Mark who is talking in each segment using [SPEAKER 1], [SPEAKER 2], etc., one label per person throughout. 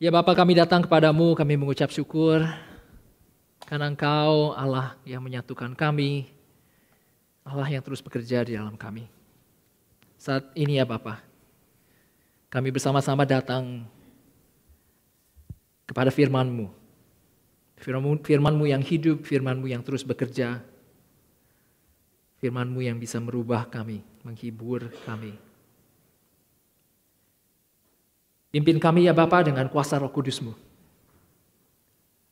[SPEAKER 1] Ya Bapa, kami datang kepadamu, kami mengucap syukur karena Engkau Allah yang menyatukan kami, Allah yang terus bekerja di dalam kami. Saat ini ya Bapa, kami bersama-sama datang kepada firman-Mu. Firman-Mu yang hidup, firman-Mu yang terus bekerja, firman-Mu yang bisa merubah kami, menghibur kami. Pimpin kami ya Bapa dengan kuasa Roh Kudus-Mu,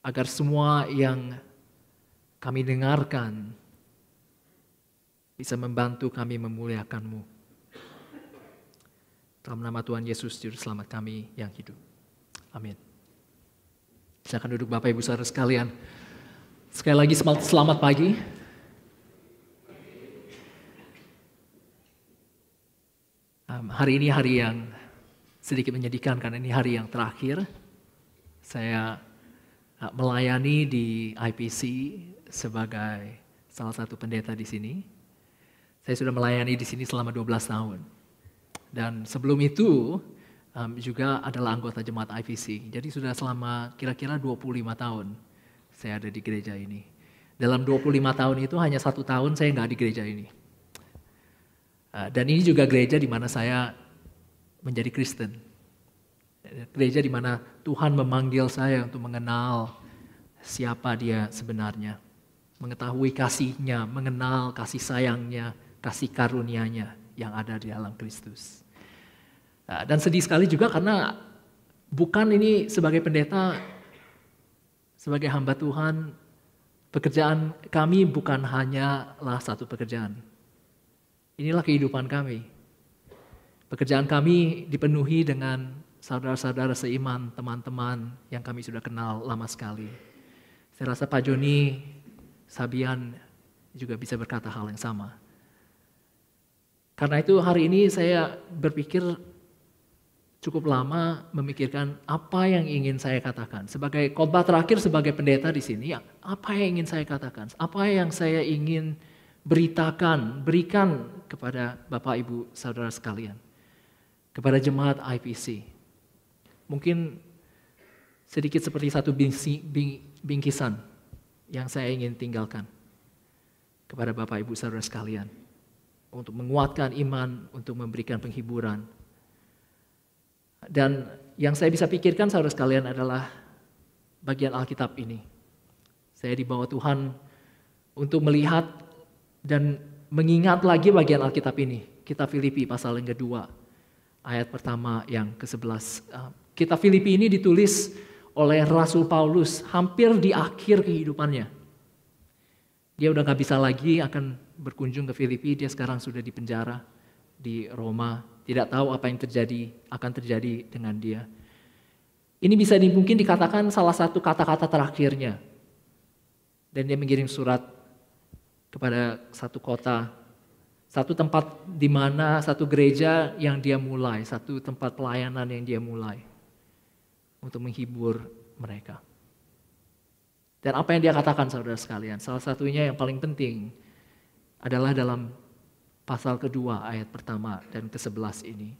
[SPEAKER 1] agar semua yang kami dengarkan bisa membantu kami memuliakan-Mu. Dalam nama Tuhan Yesus, Juru Selamat kami yang hidup. Amin. Silakan duduk Bapak Ibu Saudara sekalian. Sekali lagi selamat pagi. Hari ini hari yang sedikit menyedihkan karena ini hari yang terakhir saya melayani di IPC sebagai salah satu pendeta di sini. Saya sudah melayani di sini selama 12 tahun. Dan sebelum itu juga adalah anggota jemaat IPC. Jadi sudah selama kira-kira 25 tahun saya ada di gereja ini. Dalam 25 tahun itu hanya 1 tahun saya nggak di gereja ini. Dan ini juga gereja di mana saya menjadi Kristen. Gereja di mana Tuhan memanggil saya untuk mengenal siapa Dia sebenarnya. Mengetahui kasih-Nya, mengenal kasih sayang-Nya, kasih karunia-Nya yang ada di dalam Kristus. Dan sedih sekali juga karena bukan ini sebagai pendeta, sebagai hamba Tuhan, pekerjaan kami bukan hanyalah satu pekerjaan. Inilah kehidupan kami. Pekerjaan kami dipenuhi dengan saudara-saudara seiman, teman-teman yang kami sudah kenal lama sekali. Saya rasa Pak Joni Sabian juga bisa berkata hal yang sama. Karena itu hari ini saya berpikir cukup lama memikirkan apa yang ingin saya katakan. Sebagai khotbah terakhir sebagai pendeta di sini, apa yang ingin saya katakan? Apa yang saya ingin berikan kepada Bapak Ibu Saudara sekalian. Kepada jemaat IPC. Mungkin sedikit seperti satu bingkisan yang saya ingin tinggalkan kepada Bapak Ibu Saudara sekalian. Untuk menguatkan iman, untuk memberikan penghiburan. Dan yang saya bisa pikirkan saudara sekalian adalah bagian Alkitab ini. Saya dibawa Tuhan untuk melihat dan mengingat lagi bagian Alkitab ini. Kitab Filipi pasal yang kedua. Ayat pertama yang ke-11. Kitab Filipi ini ditulis oleh Rasul Paulus hampir di akhir kehidupannya. Dia udah gak bisa lagi akan berkunjung ke Filipi, dia sekarang sudah di penjara di Roma. Tidak tahu apa yang akan terjadi dengan dia. Ini bisa mungkin dikatakan salah satu kata-kata terakhirnya. Dan dia mengirim surat kepada satu kota, satu tempat di mana, satu gereja yang dia mulai, satu tempat pelayanan yang dia mulai untuk menghibur mereka. Dan apa yang dia katakan saudara sekalian, salah satunya yang paling penting adalah dalam pasal kedua ayat pertama dan ke-11 ini.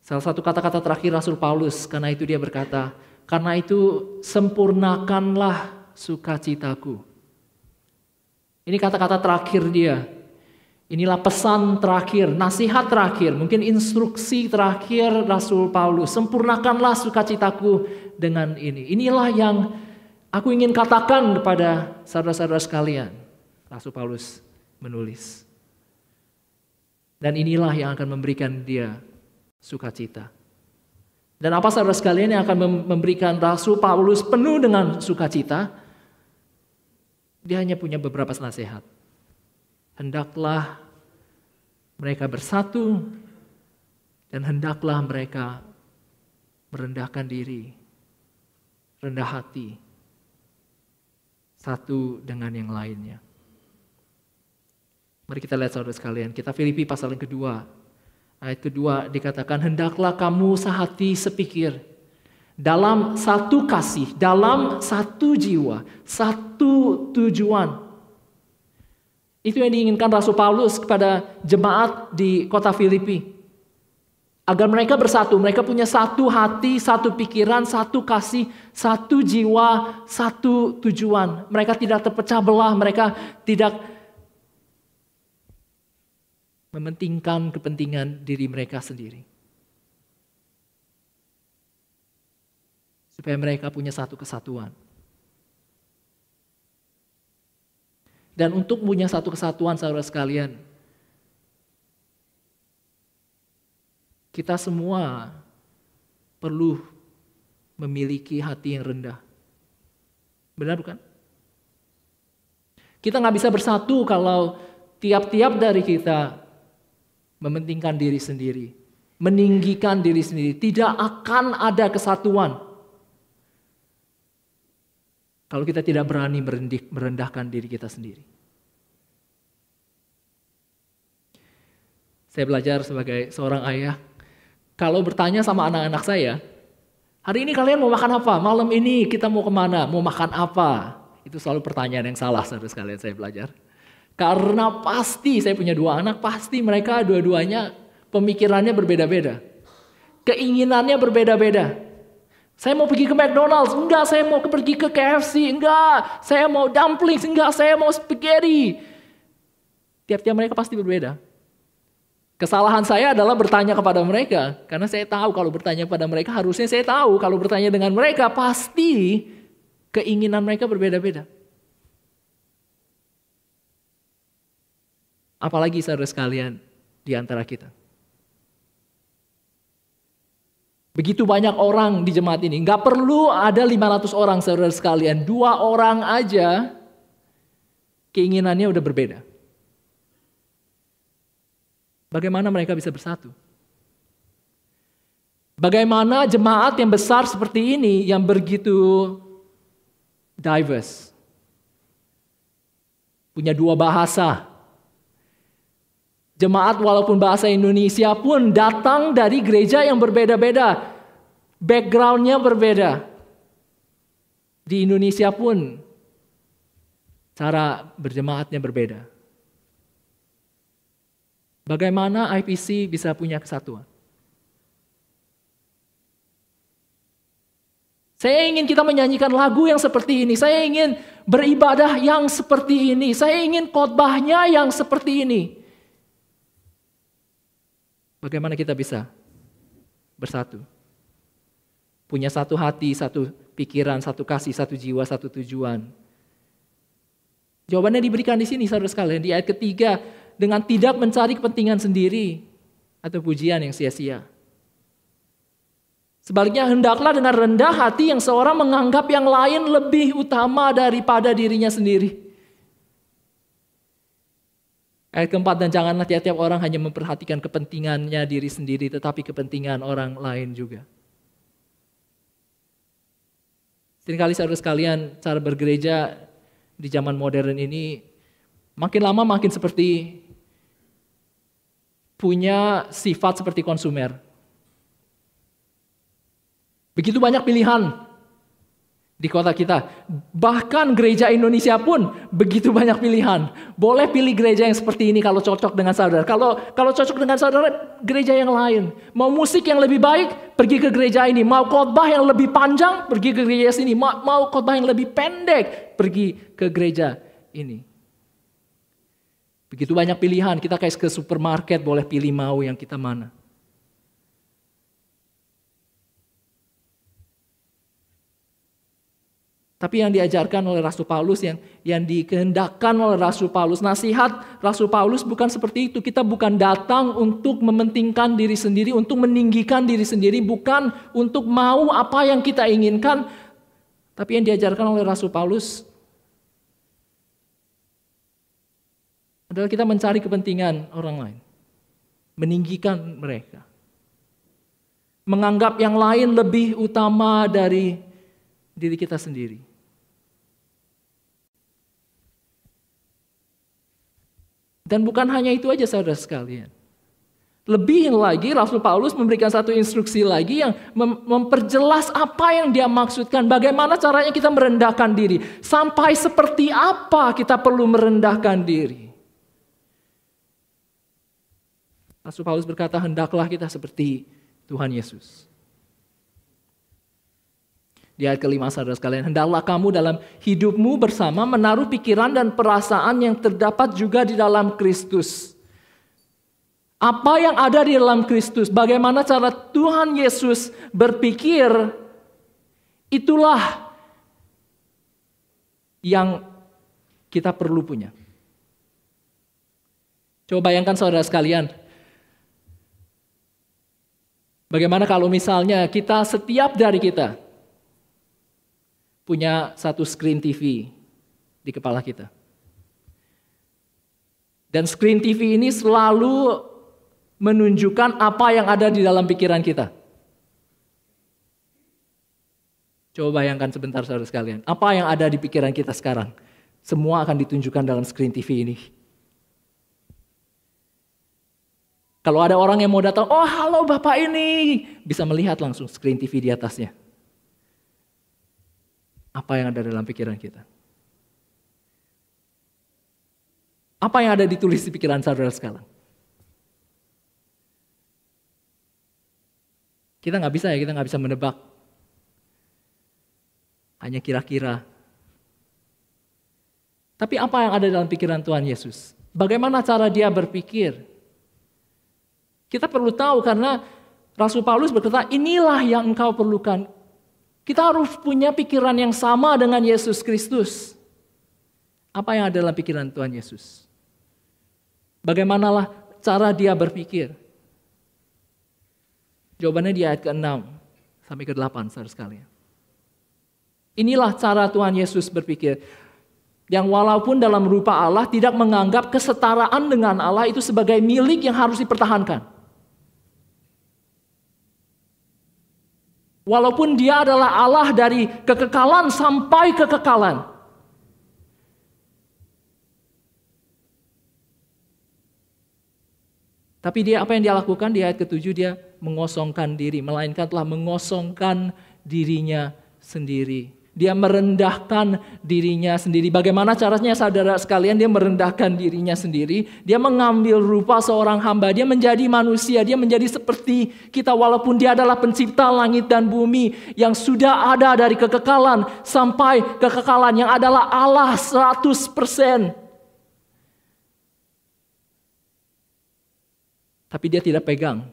[SPEAKER 1] Salah satu kata-kata terakhir Rasul Paulus, karena itu dia berkata, karena itu sempurnakanlah sukacitaku. Ini kata-kata terakhir dia. Inilah pesan terakhir, nasihat terakhir, mungkin instruksi terakhir Rasul Paulus. Sempurnakanlah sukacitaku dengan ini. Inilah yang aku ingin katakan kepada saudara-saudara sekalian. Rasul Paulus menulis. Dan inilah yang akan memberikan dia sukacita. Dan apa saudara sekalian yang akan memberikan Rasul Paulus penuh dengan sukacita? Dia hanya punya beberapa nasihat. Hendaklah mereka bersatu dan hendaklah mereka merendahkan diri, rendah hati, satu dengan yang lainnya. Mari kita lihat saudara sekalian, Kitab Filipi pasal yang kedua, ayat kedua dikatakan, hendaklah kamu sehati sepikir, dalam satu kasih, dalam satu jiwa, satu tujuan. Itu yang diinginkan Rasul Paulus kepada jemaat di kota Filipi. Agar mereka bersatu, mereka punya satu hati, satu pikiran, satu kasih, satu jiwa, satu tujuan. Mereka tidak terpecah belah, mereka tidak mementingkan kepentingan diri mereka sendiri. Supaya mereka punya satu kesatuan. Dan untuk punya satu kesatuan, saudara sekalian, kita semua perlu memiliki hati yang rendah. Benar bukan? Kita nggak bisa bersatu kalau tiap-tiap dari kita mementingkan diri sendiri, meninggikan diri sendiri. Tidak akan ada kesatuan kalau kita tidak berani merendahkan diri kita sendiri. Saya belajar sebagai seorang ayah, kalau bertanya sama anak-anak saya, hari ini kalian mau makan apa? Malam ini kita mau kemana? Mau makan apa? Itu selalu pertanyaan yang salah, saudara sekalian, saya belajar. Karena pasti, saya punya 2 anak, pasti mereka dua-duanya pemikirannya berbeda-beda. Keinginannya berbeda-beda. Saya mau pergi ke McDonald's, enggak, saya mau pergi ke KFC, enggak, saya mau dumplings, enggak, saya mau spaghetti. Tiap-tiap mereka pasti berbeda. Kesalahan saya adalah bertanya kepada mereka, karena saya tahu kalau bertanya pada mereka, harusnya saya tahu kalau bertanya dengan mereka, pasti keinginan mereka berbeda-beda. Apalagi saudara sekalian di antara kita. Begitu banyak orang di jemaat ini, nggak perlu ada 500 orang saudara sekalian, 2 orang aja keinginannya udah berbeda. Bagaimana mereka bisa bersatu? Bagaimana jemaat yang besar seperti ini yang begitu diverse, punya 2 bahasa. Jemaat walaupun bahasa Indonesia pun datang dari gereja yang berbeda-beda, backgroundnya berbeda. Di Indonesia pun cara berjemaatnya berbeda. Bagaimana IPC bisa punya kesatuan? Saya ingin kita menyanyikan lagu yang seperti ini. Saya ingin beribadah yang seperti ini. Saya ingin khotbahnya yang seperti ini. Bagaimana kita bisa bersatu? Punya satu hati, satu pikiran, satu kasih, satu jiwa, satu tujuan. Jawabannya diberikan di sini, saudara sekalian. Di ayat ketiga, dengan tidak mencari kepentingan sendiri atau pujian yang sia-sia. Sebaliknya, hendaklah dengan rendah hati yang seorang menganggap yang lain lebih utama daripada dirinya sendiri. Ayat keempat, dan janganlah tiap-tiap orang hanya memperhatikan kepentingannya diri sendiri, tetapi kepentingan orang lain juga. Seringkali saudara sekalian, cara bergereja di zaman modern ini makin lama makin seperti punya sifat seperti konsumer. Begitu banyak pilihan di kota kita. Bahkan gereja Indonesia pun begitu banyak pilihan. Boleh pilih gereja yang seperti ini kalau cocok dengan saudara. Kalau cocok dengan saudara, gereja yang lain. Mau musik yang lebih baik, pergi ke gereja ini. Mau khotbah yang lebih panjang, pergi ke gereja sini. Mau khotbah yang lebih pendek, pergi ke gereja ini. Begitu banyak pilihan, kita kayak ke supermarket, boleh pilih mau yang kita mana. Tapi yang diajarkan oleh Rasul Paulus, yang dikehendakkan oleh Rasul Paulus, nasihat Rasul Paulus bukan seperti itu. Kita bukan datang untuk mementingkan diri sendiri, untuk meninggikan diri sendiri, bukan untuk mau apa yang kita inginkan. Tapi yang diajarkan oleh Rasul Paulus adalah kita mencari kepentingan orang lain, meninggikan mereka, menganggap yang lain lebih utama dari diri kita sendiri. Dan bukan hanya itu aja saudara sekalian. Lebih lagi Rasul Paulus memberikan satu instruksi lagi yang memperjelas apa yang dia maksudkan. Bagaimana caranya kita merendahkan diri. Sampai seperti apa kita perlu merendahkan diri. Rasul Paulus berkata, hendaklah kita seperti Tuhan Yesus. Di ayat kelima, saudara sekalian, hendaklah kamu dalam hidupmu bersama menaruh pikiran dan perasaan yang terdapat juga di dalam Kristus. Apa yang ada di dalam Kristus, bagaimana cara Tuhan Yesus berpikir, itulah yang kita perlu punya. Coba bayangkan saudara sekalian, bagaimana kalau misalnya setiap dari kita punya satu screen TV di kepala kita. Dan screen TV ini selalu menunjukkan apa yang ada di dalam pikiran kita. Coba bayangkan sebentar saudara sekalian, apa yang ada di pikiran kita sekarang, semua akan ditunjukkan dalam screen TV ini. Kalau ada orang yang mau datang, oh halo Bapak ini, bisa melihat langsung screen TV di atasnya. Apa yang ada dalam pikiran kita? Apa yang ada ditulis di pikiran saudara sekarang? Kita nggak bisa menebak. Hanya kira-kira. Tapi apa yang ada dalam pikiran Tuhan Yesus? Bagaimana cara dia berpikir? Kita perlu tahu karena Rasul Paulus berkata, inilah yang engkau perlukan. Kita harus punya pikiran yang sama dengan Yesus Kristus. Apa yang ada dalam pikiran Tuhan Yesus? Bagaimanalah cara dia berpikir? Jawabannya di ayat ke-6 sampai ke-8, saudara sekalian. Inilah cara Tuhan Yesus berpikir. Yang walaupun dalam rupa Allah tidak menganggap kesetaraan dengan Allah itu sebagai milik yang harus dipertahankan. Walaupun dia adalah Allah dari kekekalan sampai kekekalan. Tapi apa yang dia lakukan di ayat ke-7, dia mengosongkan diri, melainkan telah mengosongkan dirinya sendiri. Dia merendahkan dirinya sendiri. Bagaimana caranya saudara sekalian dia merendahkan dirinya sendiri? Dia mengambil rupa seorang hamba, dia menjadi manusia, dia menjadi seperti kita walaupun dia adalah pencipta langit dan bumi yang sudah ada dari kekekalan sampai kekekalan yang adalah Allah 100%. Tapi dia tidak pegang.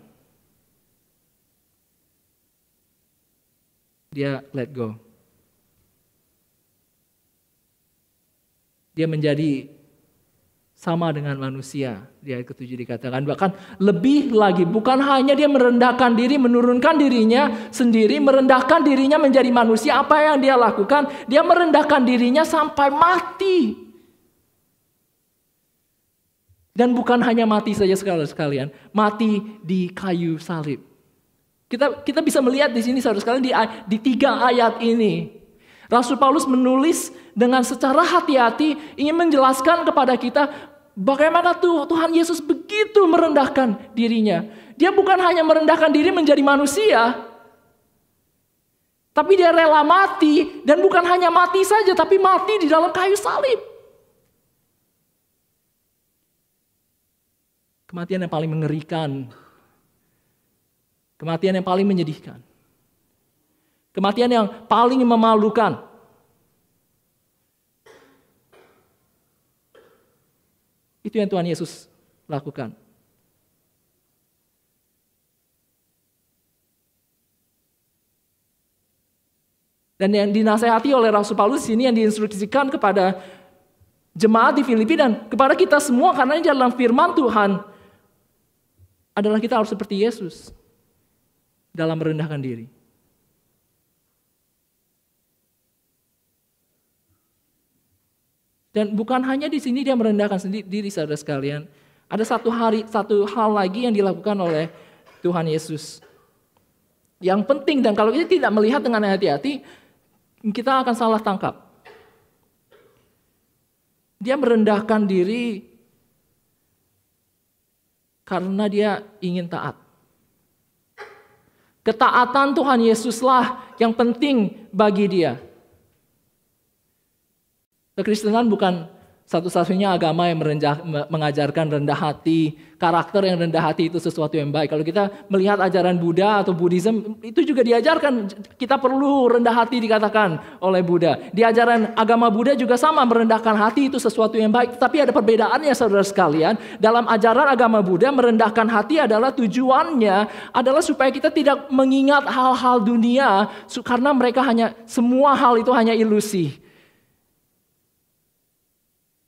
[SPEAKER 1] Dia let go. Dia menjadi sama dengan manusia. Di ayat ke-7 dikatakan. Bahkan lebih lagi. Bukan hanya dia merendahkan diri, menurunkan dirinya sendiri. Merendahkan dirinya menjadi manusia. Apa yang dia lakukan? Dia merendahkan dirinya sampai mati. Dan bukan hanya mati saja sekalian, mati di kayu salib. Kita bisa melihat di sini saudara sekalian di 3 ayat ini. Rasul Paulus menulis dengan secara hati-hati ingin menjelaskan kepada kita bagaimana Tuhan Yesus begitu merendahkan dirinya. Dia bukan hanya merendahkan diri menjadi manusia, tapi dia rela mati dan bukan hanya mati saja tapi mati di dalam kayu salib. Kematian yang paling mengerikan. Kematian yang paling menyedihkan. Kematian yang paling memalukan. Itu yang Tuhan Yesus lakukan. Dan yang dinasehati oleh Rasul Paulus ini yang diinstruksikan kepada jemaat di Filipi dan kepada kita semua karena ini dalam firman Tuhan adalah kita harus seperti Yesus dalam merendahkan diri. Dan bukan hanya di sini dia merendahkan diri saudara sekalian. Ada satu hal lagi yang dilakukan oleh Tuhan Yesus. Yang penting dan kalau kita tidak melihat dengan hati-hati, kita akan salah tangkap. Dia merendahkan diri karena dia ingin taat. Ketaatan Tuhan Yesuslah yang penting bagi dia. Kekristenan bukan Satu-satunya agama yang mengajarkan rendah hati, karakter yang rendah hati itu sesuatu yang baik. Kalau kita melihat ajaran Buddha atau Buddhism, itu juga diajarkan kita perlu rendah hati dikatakan oleh Buddha. Di ajaran agama Buddha juga sama, merendahkan hati itu sesuatu yang baik. Tapi ada perbedaannya saudara sekalian. Dalam ajaran agama Buddha, merendahkan hati adalah tujuannya adalah supaya kita tidak mengingat hal-hal dunia, karena mereka semua hal itu hanya ilusi.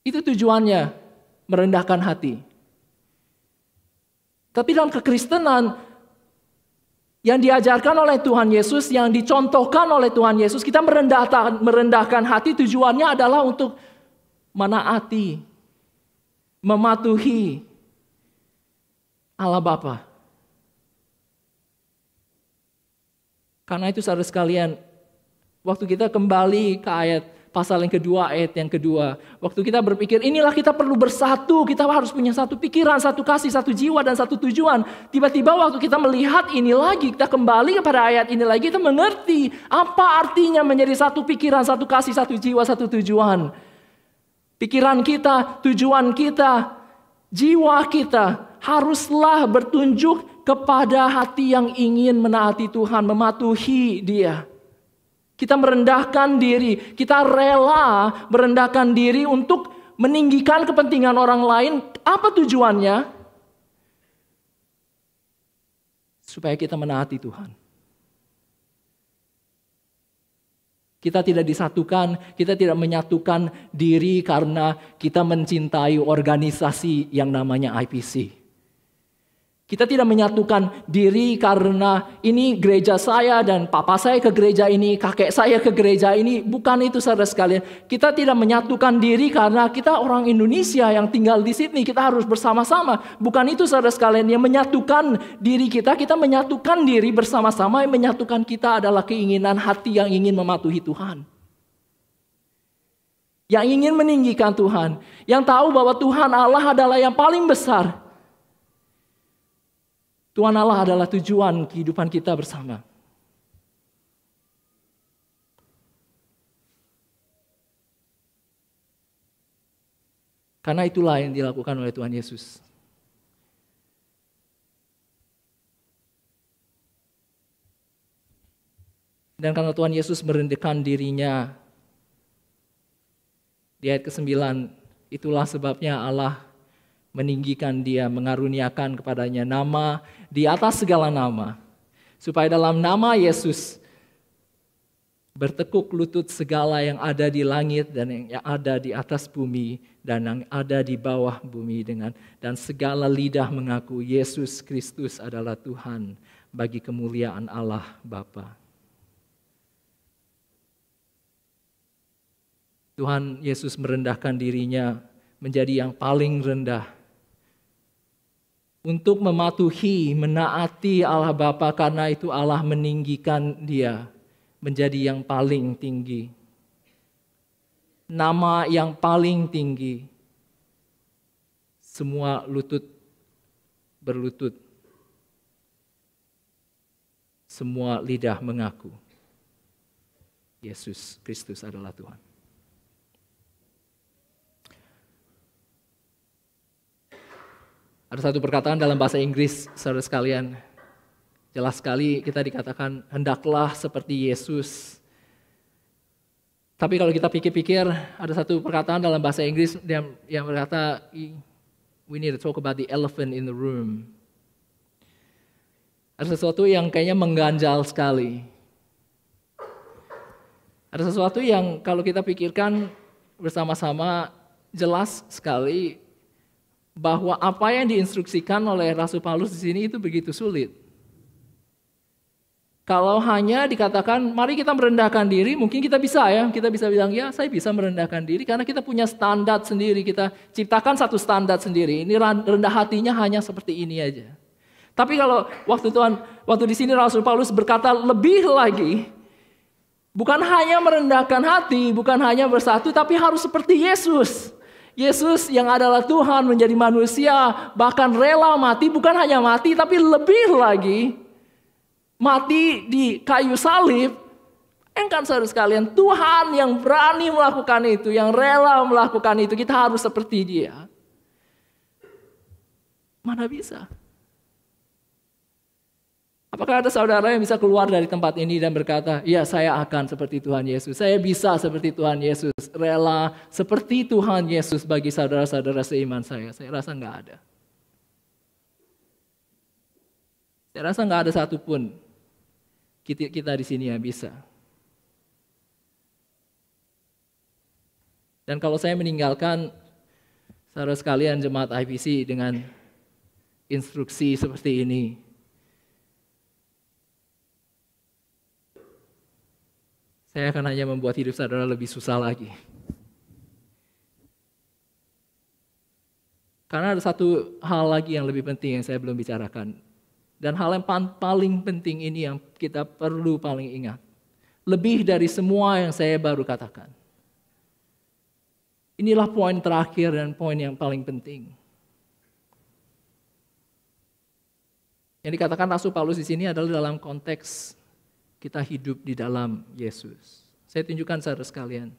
[SPEAKER 1] Itu tujuannya, merendahkan hati. Tapi dalam kekristenan, yang diajarkan oleh Tuhan Yesus, yang dicontohkan oleh Tuhan Yesus, kita merendahkan hati tujuannya adalah untuk menaati, mematuhi Allah Bapa. Karena itu saudara sekalian, waktu kita kembali ke ayat pasal yang kedua, ayat yang kedua. Waktu kita berpikir, inilah kita perlu bersatu. Kita harus punya satu pikiran, satu kasih, satu jiwa, dan satu tujuan. Tiba-tiba waktu kita melihat ini lagi, kita kembali kepada ayat ini lagi, kita mengerti apa artinya menjadi satu pikiran, satu kasih, satu jiwa, satu tujuan. Pikiran kita, tujuan kita, jiwa kita haruslah bertunjuk kepada hati yang ingin menaati Tuhan, mematuhi Dia. Kita merendahkan diri, kita rela merendahkan diri untuk meninggikan kepentingan orang lain. Apa tujuannya? Supaya kita menaati Tuhan. Kita tidak disatukan, kita tidak menyatukan diri karena kita mencintai organisasi yang namanya IPC. Kita tidak menyatukan diri karena ini gereja saya dan papa saya ke gereja ini, kakek saya ke gereja ini. Bukan itu saudara sekalian. Kita tidak menyatukan diri karena kita orang Indonesia yang tinggal di Sydney. Kita harus bersama-sama. Bukan itu saudara sekalian. Yang menyatukan diri kita menyatukan diri bersama-sama. Yang menyatukan kita adalah keinginan hati yang ingin mematuhi Tuhan. Yang ingin meninggikan Tuhan. Yang tahu bahwa Tuhan Allah adalah yang paling besar. Tuhan Allah adalah tujuan kehidupan kita bersama. Karena itulah yang dilakukan oleh Tuhan Yesus. Dan karena Tuhan Yesus merendahkan dirinya, di ayat ke-9, itulah sebabnya Allah meninggikan Dia, mengaruniakan kepadanya nama di atas segala nama, supaya dalam nama Yesus bertekuk lutut segala yang ada di langit dan yang ada di atas bumi dan yang ada di bawah bumi, dan segala lidah mengaku Yesus Kristus adalah Tuhan bagi kemuliaan Allah Bapa. Tuhan Yesus merendahkan dirinya menjadi yang paling rendah untuk mematuhi, menaati Allah Bapa, karena itu Allah meninggikan Dia menjadi yang paling tinggi. Nama yang paling tinggi. Semua lutut berlutut. Semua lidah mengaku Yesus Kristus adalah Tuhan. Ada satu perkataan dalam bahasa Inggris, saudara sekalian. Jelas sekali kita dikatakan, hendaklah seperti Yesus. Tapi kalau kita pikir-pikir, ada satu perkataan dalam bahasa Inggris yang berkata, we need to talk about the elephant in the room. Ada sesuatu yang kayaknya mengganjal sekali. Ada sesuatu yang kalau kita pikirkan bersama-sama, jelas sekali bahwa apa yang diinstruksikan oleh Rasul Paulus di sini itu begitu sulit. Kalau hanya dikatakan, mari kita merendahkan diri, mungkin kita bisa ya. Kita bisa bilang, ya saya bisa merendahkan diri karena kita punya standar sendiri. Kita ciptakan satu standar sendiri. Ini rendah hatinya hanya seperti ini aja. Tapi kalau waktu di sini Rasul Paulus berkata lebih lagi, bukan hanya merendahkan hati, bukan hanya bersatu, tapi harus seperti Yesus. Yesus yang adalah Tuhan menjadi manusia, bahkan rela mati, bukan hanya mati, tapi lebih lagi, mati di kayu salib Kan saudara sekalian, Tuhan yang berani melakukan itu, yang rela melakukan itu, kita harus seperti Dia. Mana bisa? Apakah ada saudara yang bisa keluar dari tempat ini dan berkata, ya saya akan seperti Tuhan Yesus, saya bisa seperti Tuhan Yesus, rela seperti Tuhan Yesus bagi saudara-saudara seiman saya? Saya rasa nggak ada. Saya rasa nggak ada satupun kita di sini yang bisa. Dan kalau saya meninggalkan saudara sekalian jemaat IPC dengan instruksi seperti ini, saya akan hanya membuat hidup saudara lebih susah lagi. Karena ada satu hal lagi yang lebih penting yang saya belum bicarakan. Dan hal yang paling penting ini yang kita perlu paling ingat. Lebih dari semua yang saya baru katakan. Inilah poin terakhir dan poin yang paling penting. Yang dikatakan Rasul Paulus di sini adalah dalam konteks kita hidup di dalam Yesus. Saya tunjukkan saudara sekalian.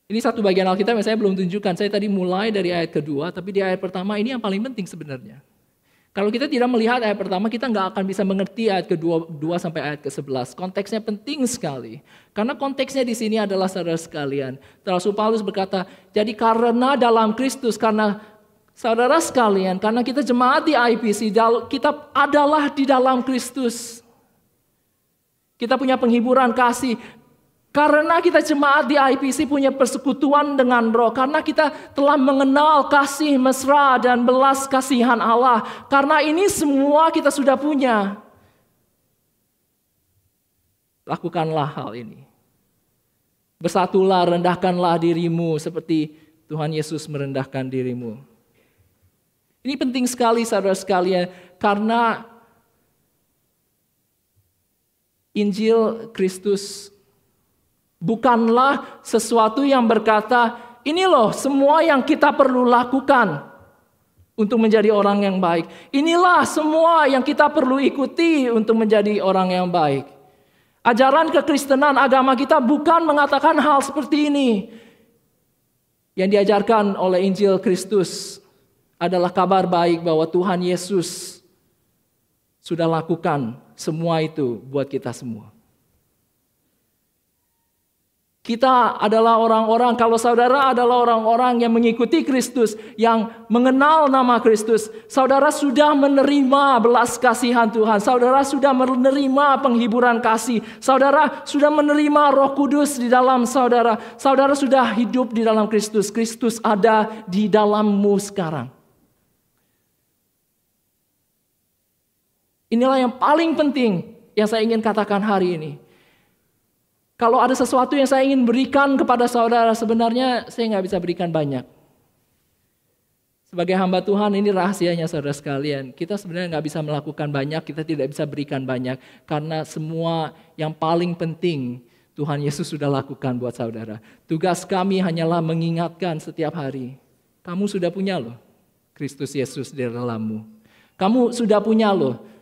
[SPEAKER 1] Ini satu bagian Alkitab yang saya belum tunjukkan. Saya tadi mulai dari ayat kedua, tapi di ayat pertama ini yang paling penting sebenarnya. Kalau kita tidak melihat ayat pertama, kita nggak akan bisa mengerti ayat kedua sampai ayat ke-11. Konteksnya penting sekali. Karena konteksnya di sini adalah saudara sekalian. Rasul Paulus berkata, jadi karena dalam Kristus, karena saudara sekalian, karena kita jemaat di IPC, kita adalah di dalam Kristus. Kita punya penghiburan kasih. Karena kita jemaat di IPC punya persekutuan dengan Roh. Karena kita telah mengenal kasih mesra dan belas kasihan Allah. Karena ini semua kita sudah punya. Lakukanlah hal ini. Bersatulah, rendahkanlah dirimu seperti Tuhan Yesus merendahkan dirimu. Ini penting sekali saudara sekalian. Karena Injil Kristus bukanlah sesuatu yang berkata, ini loh semua yang kita perlu lakukan untuk menjadi orang yang baik. Inilah semua yang kita perlu ikuti untuk menjadi orang yang baik. Ajaran kekristenan agama kita bukan mengatakan hal seperti ini. Yang diajarkan oleh Injil Kristus adalah kabar baik bahwa Tuhan Yesus sudah lakukan semua itu buat kita semua. Kita adalah orang-orang, kalau saudara adalah orang-orang yang mengikuti Kristus, yang mengenal nama Kristus, saudara sudah menerima belas kasihan Tuhan, saudara sudah menerima penghiburan kasih, saudara sudah menerima Roh Kudus di dalam saudara, saudara sudah hidup di dalam Kristus, Kristus ada di dalammu sekarang. Inilah yang paling penting yang saya ingin katakan hari ini. Kalau ada sesuatu yang saya ingin berikan kepada saudara, sebenarnya saya nggak bisa berikan banyak. Sebagai hamba Tuhan, ini rahasianya saudara sekalian. Kita sebenarnya nggak bisa melakukan banyak, kita tidak bisa berikan banyak. Karena semua yang paling penting, Tuhan Yesus sudah lakukan buat saudara. Tugas kami hanyalah mengingatkan setiap hari. Kamu sudah punya loh, Kristus Yesus di dalammu. Kamu sudah punya loh,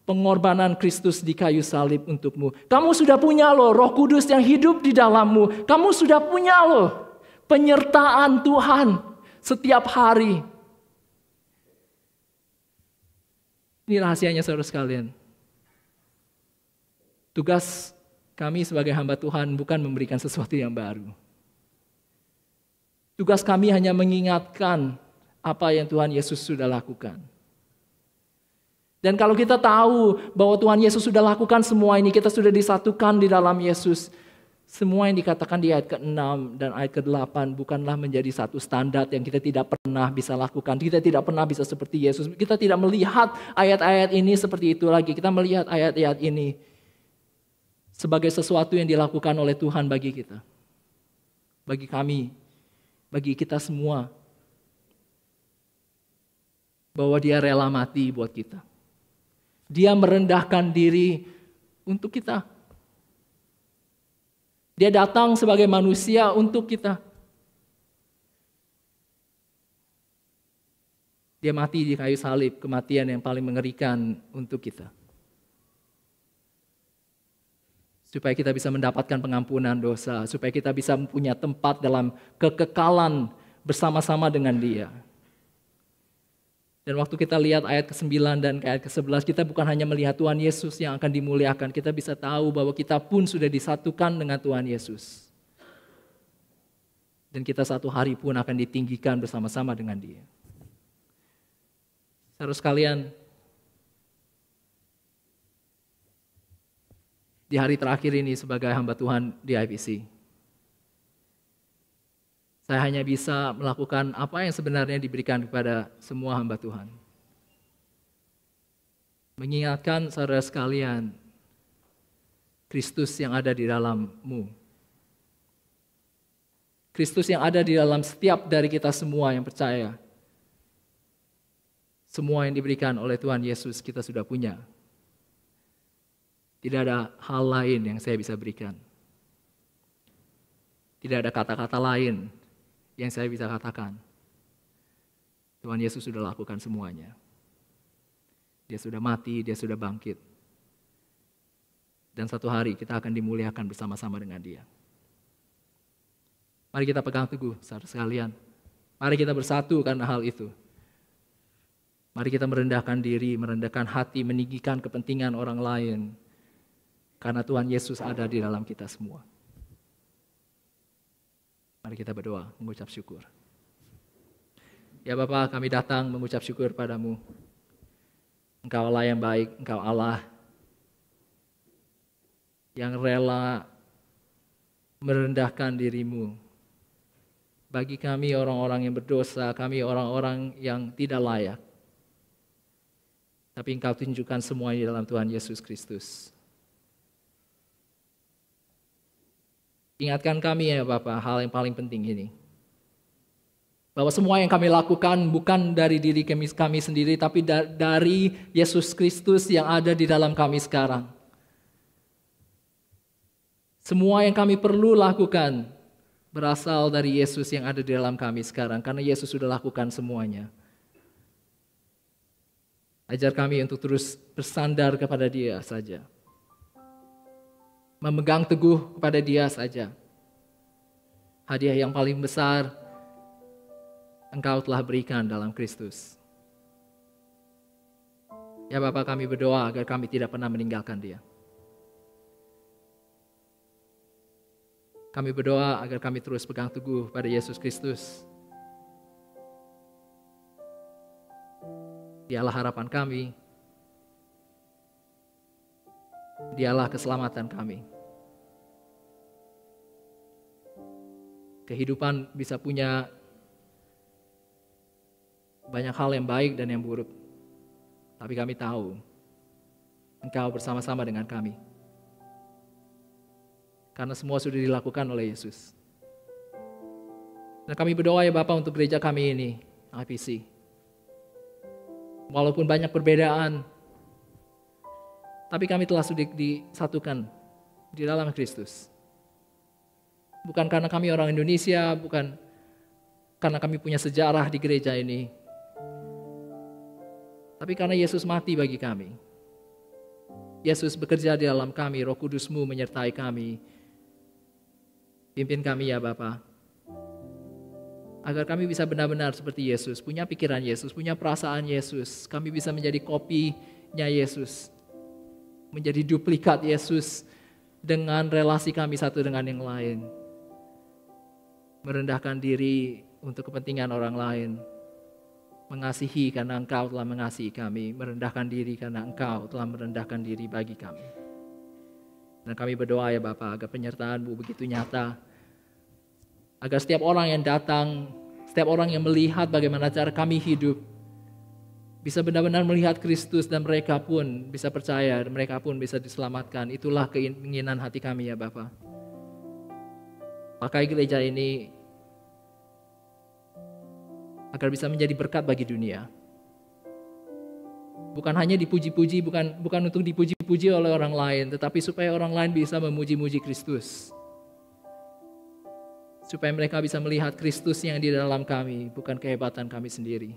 [SPEAKER 1] pengorbanan Kristus di kayu salib untukmu. Kamu sudah punya loh Roh Kudus yang hidup di dalammu. Kamu sudah punya loh penyertaan Tuhan setiap hari. Ini rahasianya saudara sekalian. Tugas kami sebagai hamba Tuhan bukan memberikan sesuatu yang baru. Tugas kami hanya mengingatkan apa yang Tuhan Yesus sudah lakukan. Dan kalau kita tahu bahwa Tuhan Yesus sudah lakukan semua ini, kita sudah disatukan di dalam Yesus. Semua yang dikatakan di ayat ke-6 dan ayat ke-8 bukanlah menjadi satu standar yang kita tidak pernah bisa lakukan. Kita tidak pernah bisa seperti Yesus. Kita tidak melihat ayat-ayat ini seperti itu lagi. Kita melihat ayat-ayat ini sebagai sesuatu yang dilakukan oleh Tuhan bagi kita. Bagi kami, bagi kita semua. Bahwa Dia rela mati buat kita. Dia merendahkan diri untuk kita. Dia datang sebagai manusia untuk kita. Dia mati di kayu salib, kematian yang paling mengerikan untuk kita. supaya kita bisa mendapatkan pengampunan dosa, supaya kita bisa mempunyai tempat dalam kekekalan bersama-sama dengan Dia. Dan waktu kita lihat ayat ke-9 dan ayat ke-11, kita bukan hanya melihat Tuhan Yesus yang akan dimuliakan, kita bisa tahu bahwa kita pun sudah disatukan dengan Tuhan Yesus. Dan kita satu hari pun akan ditinggikan bersama-sama dengan Dia. Saudara sekalian, di hari terakhir ini sebagai hamba Tuhan di IPC, saya hanya bisa melakukan apa yang sebenarnya diberikan kepada semua hamba Tuhan. Mengingatkan saudara sekalian, Kristus yang ada di dalammu. Kristus yang ada di dalam setiap dari kita semua yang percaya. Semua yang diberikan oleh Tuhan Yesus kita sudah punya. Tidak ada hal lain yang saya bisa berikan. Tidak ada kata-kata lain yang saya bisa katakan. Tuhan Yesus sudah lakukan semuanya. Dia sudah mati, Dia sudah bangkit. Dan satu hari kita akan dimuliakan bersama-sama dengan Dia. Mari kita pegang teguh, saudara sekalian. Mari kita bersatu karena hal itu. Mari kita merendahkan diri, merendahkan hati, meninggikan kepentingan orang lain. Karena Tuhan Yesus ada di dalam kita semua. Mari kita berdoa, mengucap syukur. Ya Bapa, kami datang mengucap syukur padamu. Engkau Allah yang baik, Engkau Allah yang rela merendahkan dirimu. Bagi kami orang-orang yang berdosa, kami orang-orang yang tidak layak. Tapi Engkau tunjukkan semuanya dalam Tuhan Yesus Kristus. Ingatkan kami ya Bapak, hal yang paling penting ini. Bahwa semua yang kami lakukan bukan dari diri kami sendiri, tapi dari Yesus Kristus yang ada di dalam kami sekarang. Semua yang kami perlu lakukan berasal dari Yesus yang ada di dalam kami sekarang, karena Yesus sudah lakukan semuanya. Ajar kami untuk terus bersandar kepada Dia saja. Memegang teguh kepada Dia saja. Hadiah yang paling besar Engkau telah berikan dalam Kristus. Ya Bapa, kami berdoa agar kami tidak pernah meninggalkan Dia. Kami berdoa agar kami terus pegang teguh pada Yesus Kristus. Dialah harapan kami. Dialah keselamatan kami. Kehidupan bisa punya banyak hal yang baik dan yang buruk. Tapi kami tahu Engkau bersama-sama dengan kami. Karena semua sudah dilakukan oleh Yesus. Dan kami berdoa ya Bapak untuk gereja kami ini, IPC. Walaupun banyak perbedaan, tapi kami telah sudah disatukan di dalam Kristus. Bukan karena kami orang Indonesia, bukan karena kami punya sejarah di gereja ini, tapi karena Yesus mati bagi kami. Yesus bekerja di dalam kami, Roh Kudus-Mu menyertai kami. Pimpin kami ya Bapa, agar kami bisa benar-benar seperti Yesus, punya pikiran Yesus, punya perasaan Yesus. Kami bisa menjadi kopinya Yesus, menjadi duplikat Yesus dengan relasi kami satu dengan yang lain. Merendahkan diri untuk kepentingan orang lain. Mengasihi karena Engkau telah mengasihi kami. Merendahkan diri karena Engkau telah merendahkan diri bagi kami. Dan kami berdoa ya Bapa, agar penyertaan-Mu begitu nyata. Agar setiap orang yang datang, setiap orang yang melihat bagaimana cara kami hidup, bisa benar-benar melihat Kristus dan mereka pun bisa percaya, dan mereka pun bisa diselamatkan. Itulah keinginan hati kami ya Bapa. Pakai gereja ini agar bisa menjadi berkat bagi dunia. Bukan hanya dipuji-puji, bukan untuk dipuji-puji oleh orang lain, tetapi supaya orang lain bisa memuji-muji Kristus. Supaya mereka bisa melihat Kristus yang di dalam kami, bukan kehebatan kami sendiri.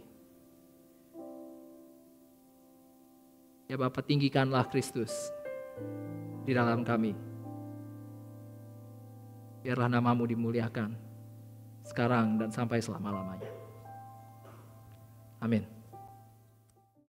[SPEAKER 1] Ya Bapa, tinggikanlah Kristus di dalam kami. Biarlah nama-Mu dimuliakan sekarang dan sampai selama-lamanya. Amin.